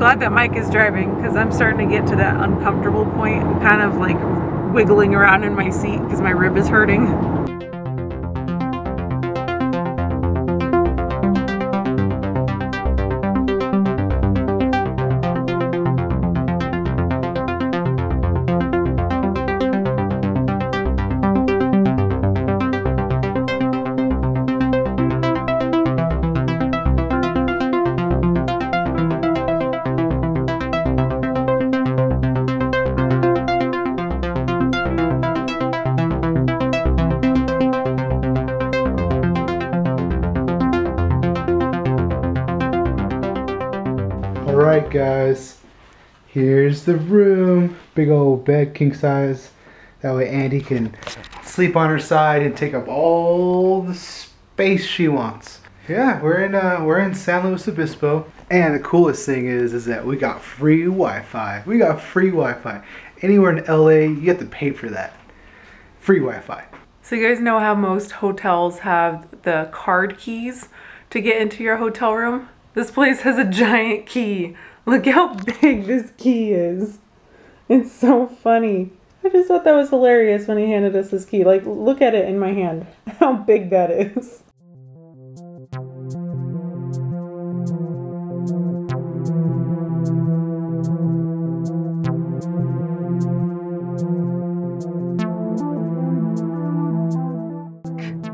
glad that Myk is driving because I'm starting to get to that uncomfortable point. I'm kind of like wiggling around in my seat because my rib is hurting. Alright guys, here's the room. Big old bed, king size. That way Andie can sleep on her side and take up all the space she wants. Yeah, we're in San Luis Obispo. And the coolest thing is that we got free Wi-Fi. We got free Wi-Fi. Anywhere in LA, you have to pay for that. Free Wi-Fi. So you guys know how most hotels have the card keys to get into your hotel room? This place has a giant key. Look how big this key is. It's so funny. I just thought that was hilarious when he handed us this key. Like, look at it in my hand. How big that is.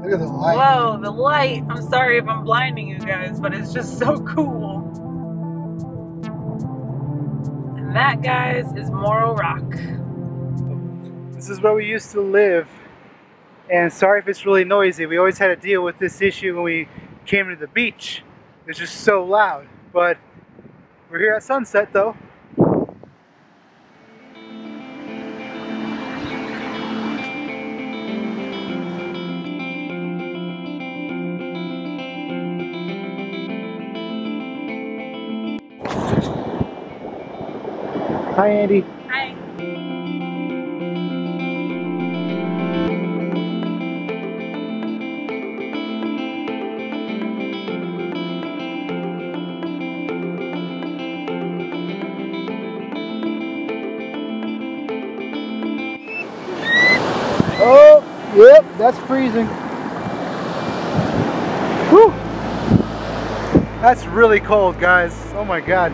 Look at the light. Whoa, the light. I'm sorry if I'm blinding you guys, but it's just so cool. And that, guys, is Morro Rock. This is where we used to live. And sorry if it's really noisy. We always had to deal with this issue when we came to the beach. It's just so loud. But we're here at sunset though. Hi, Andie. Hi. Oh, yep, that's freezing. Whew. That's really cold, guys. Oh my God.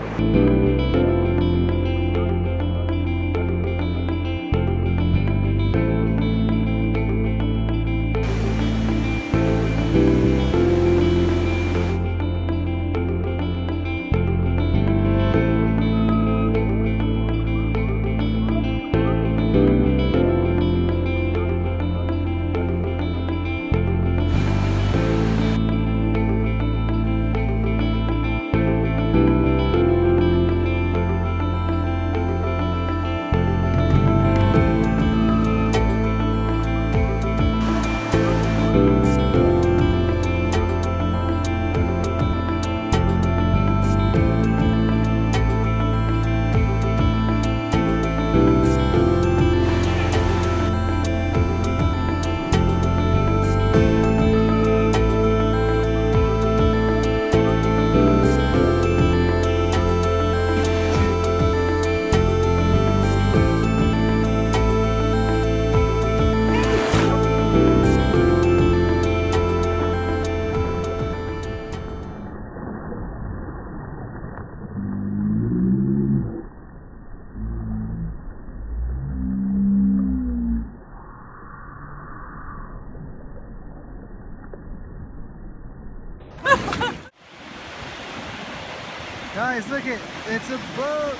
Guys, look it, it's a boat.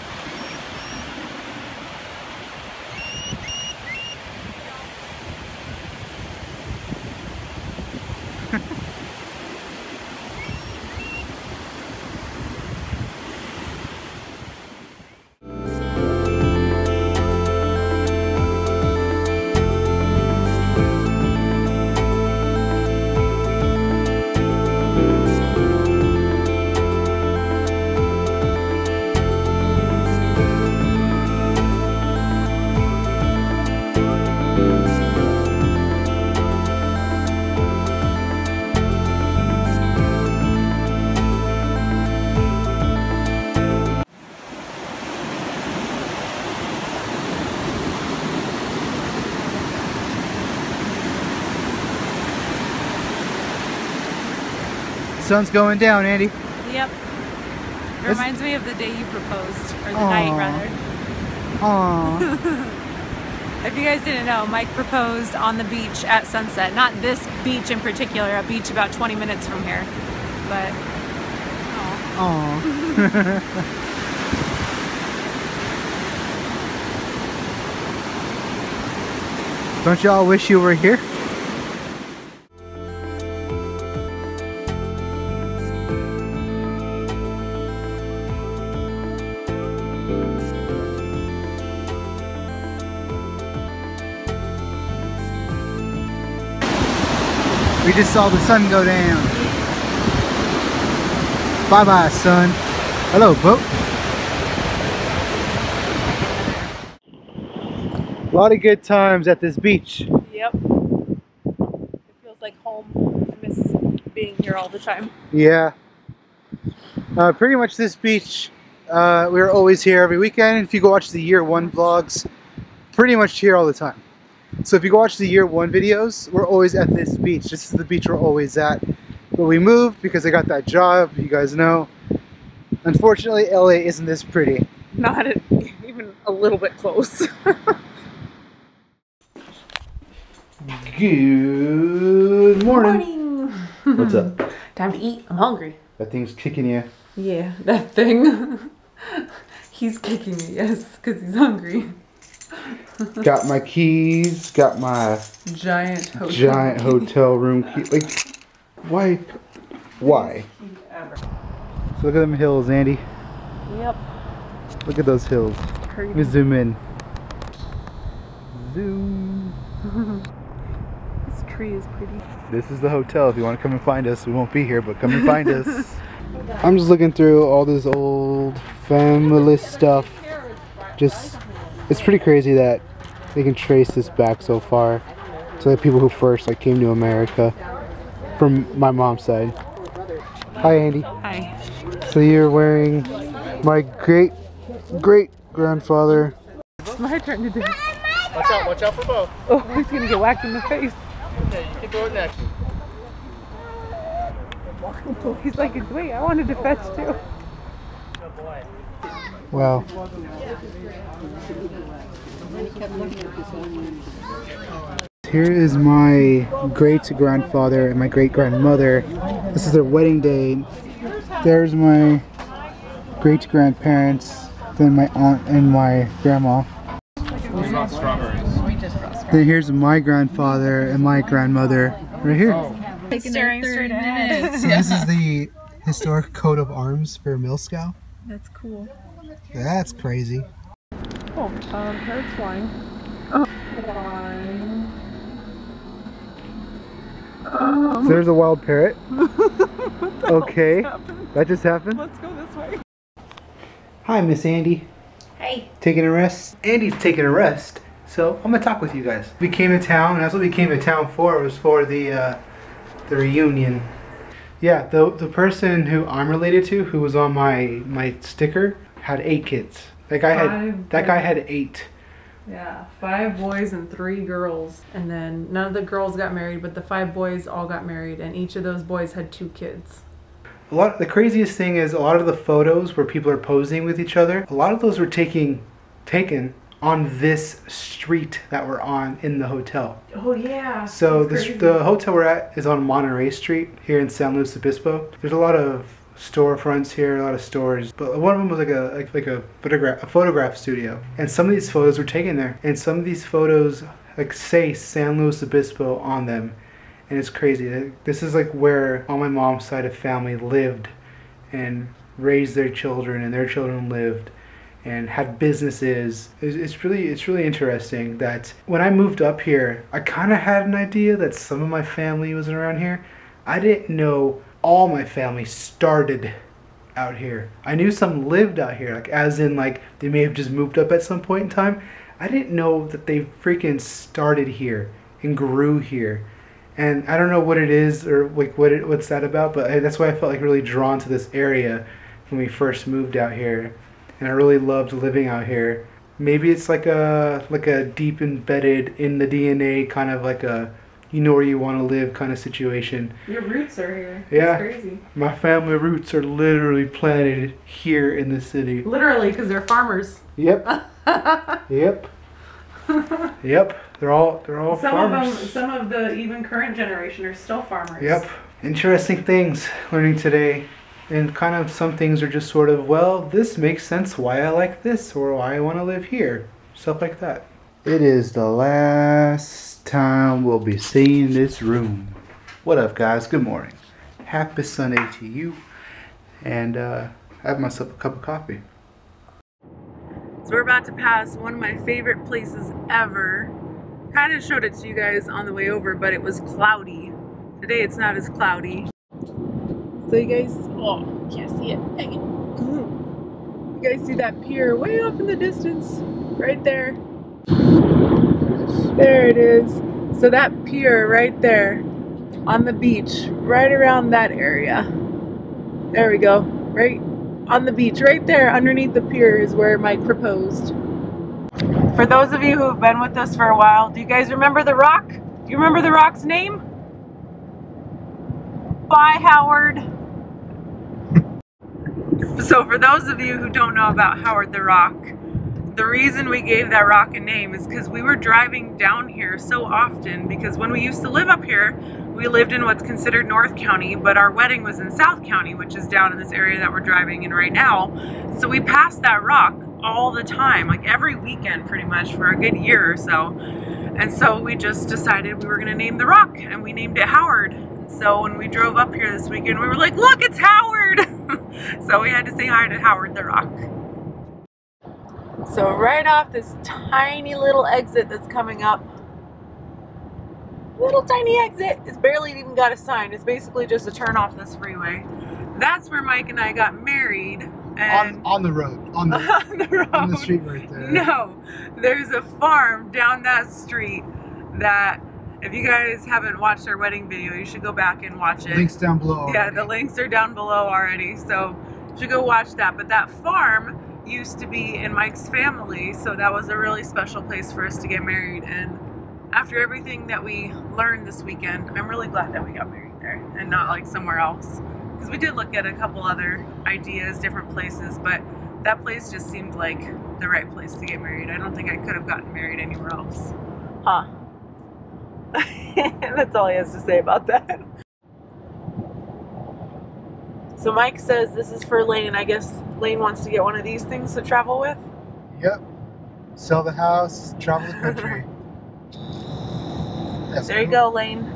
sun's going down, Andie. Yep. It reminds me of the day you proposed, or the Aww. night rather. Aww. If you guys didn't know, Myk proposed on the beach at sunset. Not this beach in particular, a beach about 20 minutes from here. But, aww. Don't y'all wish you were here? We just saw the sun go down. Bye bye, sun. Hello, boat. A lot of good times at this beach. yep. It feels like home. I miss being here all the time. Yeah. Pretty much this beach, we're always here every weekend. If you go watch the year one vlogs, pretty much here all the time. So if you go watch the year one videos, we're always at this beach. This is the beach we're always at. But we moved because I got that job, you guys know. Unfortunately, LA isn't this pretty. Not even a little bit close. Good morning. What's up? Time to eat. I'm hungry. That thing's kicking you. Yeah, that thing. He's kicking me, yes, because he's hungry. Got my keys, got my giant hotel room key. Like, why? Why? So look at them hills, Andie. Yep. Look at those hills. Let me zoom in. Zoom. This tree is pretty. This is the hotel. If you want to come and find us, we won't be here, but come and find us. I'm just looking through all this old family stuff. Just, it's pretty crazy that they can trace this back so far to the people who first came to America from my mom's side. Hi, Andie. Hi. So you're wearing my great grandfather. It's my turn to do it. Watch out for both. Oh, he's gonna get whacked in the face. Okay, you can throw it next. He's like, wait, I wanted to fetch too. Wow. Here is my great-grandfather and my great-grandmother. This is their wedding day. There's my great-grandparents, then my aunt and my grandma. We brought strawberries. Then here's my grandfather and my grandmother right here. Staring straight ahead. So this is the historic coat of arms for Milscow. That's cool. That's crazy. Oh, parrot's flying. So there's a wild parrot. Okay, that just happened. Let's go this way. Hi, Miss Andie. Hey. Taking a rest? Andie's taking a rest, so I'm gonna talk with you guys. We came to town, and that's what we came to town for. It was for the reunion. Yeah, the person who I'm related to, who was on my sticker, had 8 kids. That guy had 8. Yeah, 5 boys and 3 girls. And then none of the girls got married, but the 5 boys all got married, and each of those boys had 2 kids. The craziest thing is a lot of the photos where people are posing with each other, a lot of those were taken on this street that we're on in the hotel. Oh yeah. So the hotel we're at is on Monterey Street here in San Luis Obispo. There's a lot of storefronts here, a lot of stores, but one of them was like a photograph studio, and some of these photos were taken there, and some of these photos say San Luis Obispo on them, and it's crazy. This is where all my mom's side of family lived and raised their children, and their children lived and had businesses. It's really interesting that when I moved up here, I kind of had an idea that some of my family was around here. I didn't know all my family started out here. I knew some lived out here, as in they may have just moved up at some point in time. I didn't know that they freaking started here and grew here. And I don't know what it is or what's that about, but that's why I felt really drawn to this area when we first moved out here. And I really loved living out here. Maybe it's like a deep embedded in the DNA kind of a you know where you want to live kind of situation. Your roots are here. Yeah. It's crazy. My family roots are literally planted here in the city. Literally, because they're farmers. Yep. Yep. Yep. They're all farmers. Some of the even current generation are still farmers. Yep. Interesting things learning today. And kind of some things are just sort of, well, this makes sense why I like this or why I want to live here. Stuff like that. It is the last time we'll be seeing this room. What up, guys? Good morning. Happy Sunday to you. And I have myself a cup of coffee. So we're about to pass one of my favorite places ever. Kind of showed it to you guys on the way over, but it was cloudy. Today it's not as cloudy. So you guys, oh, can't see it. Dang it. You guys see that pier way off in the distance? Right there. There it is. So that pier right there on the beach, right around that area. There we go. Right on the beach, right there underneath the pier is where Myk proposed. For those of you who have been with us for a while, do you guys remember the rock? Do you remember the rock's name? Bye, Howard. So for those of you who don't know about Howard the Rock, the reason we gave that rock a name is because we were driving down here so often, because when we used to live up here, we lived in what's considered North County, but our wedding was in South County, which is down in this area that we're driving in right now. So we passed that rock all the time, like every weekend pretty much for a good year or so. And so we just decided we were going to name the rock, and we named it Howard. So when we drove up here this weekend, we were like, look, it's Howard! So we had to say hi to Howard the Rock. So right off this tiny little exit that's coming up, little tiny exit, it's barely even got a sign. It's basically just a turn off this freeway. That's where Myk and I got married. And On the road. On the, on the road. On the street right there. No, there's a farm down that street that, if you guys haven't watched our wedding video, you should go back and watch it. Links down below already. Yeah, the links are down below already, so you should go watch that. But that farm used to be in Myk's family, so that was a really special place for us to get married. And after everything that we learned this weekend, I'm really glad that we got married there and not like somewhere else. Because we did look at a couple other ideas, different places, but that place just seemed like the right place to get married. I don't think I could have gotten married anywhere else. Huh. That's all he has to say about that. So Myk says this is for Lane. I guess Lane wants to get one of these things to travel with. Yep. Sell the house, travel the country. There you go, Lane.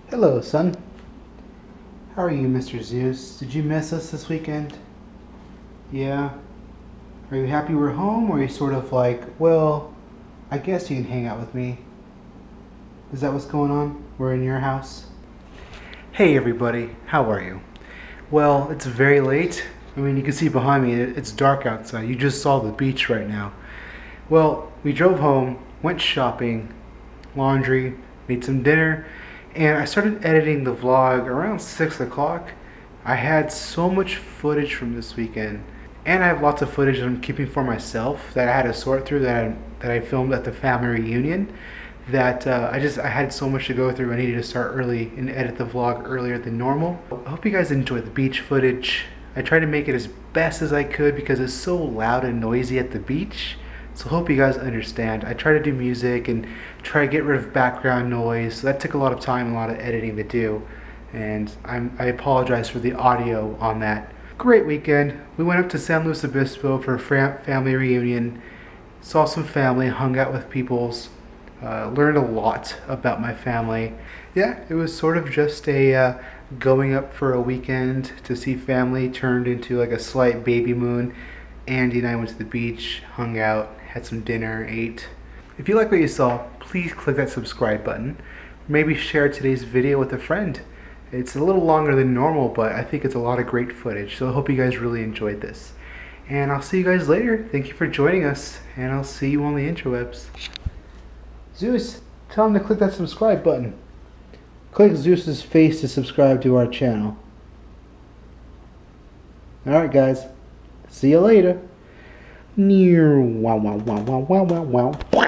Hello, son. How are you, Mr. Zeus? Did you miss us this weekend? Yeah? Are you happy we're home, or are you sort of like, well, I guess you can hang out with me? Is that what's going on? We're in your house? Hey everybody, how are you? Well, it's very late. I mean, you can see behind me, it's dark outside. You just saw the beach right now. Well, we drove home, went shopping, laundry, made some dinner, and I started editing the vlog around 6 o'clock. I had so much footage from this weekend, and I have lots of footage I'm keeping for myself that I had to sort through that I filmed at the family reunion, that I had so much to go through. I needed to start early and edit the vlog earlier than normal. I hope you guys enjoyed the beach footage. I tried to make it as best as I could because it's so loud and noisy at the beach. So I hope you guys understand. I try to do music and try to get rid of background noise. So that took a lot of time and a lot of editing to do. And I apologize for the audio on that. Great weekend. We went up to San Luis Obispo for a family reunion. Saw some family, hung out with peoples. Learned a lot about my family. Yeah, it was sort of just a going up for a weekend to see family turned into like a slight baby moon. Andie and I went to the beach, hung out, had some dinner, ate. If you like what you saw, please click that subscribe button. Maybe share today's video with a friend. It's a little longer than normal, but I think it's a lot of great footage. So I hope you guys really enjoyed this. And I'll see you guys later. Thank you for joining us, and I'll see you on the interwebs. Zeus, tell him to click that subscribe button. Click Zeus's face to subscribe to our channel. Alright guys, see you later. Wow, wow, wow, wow, wow, wow, wow.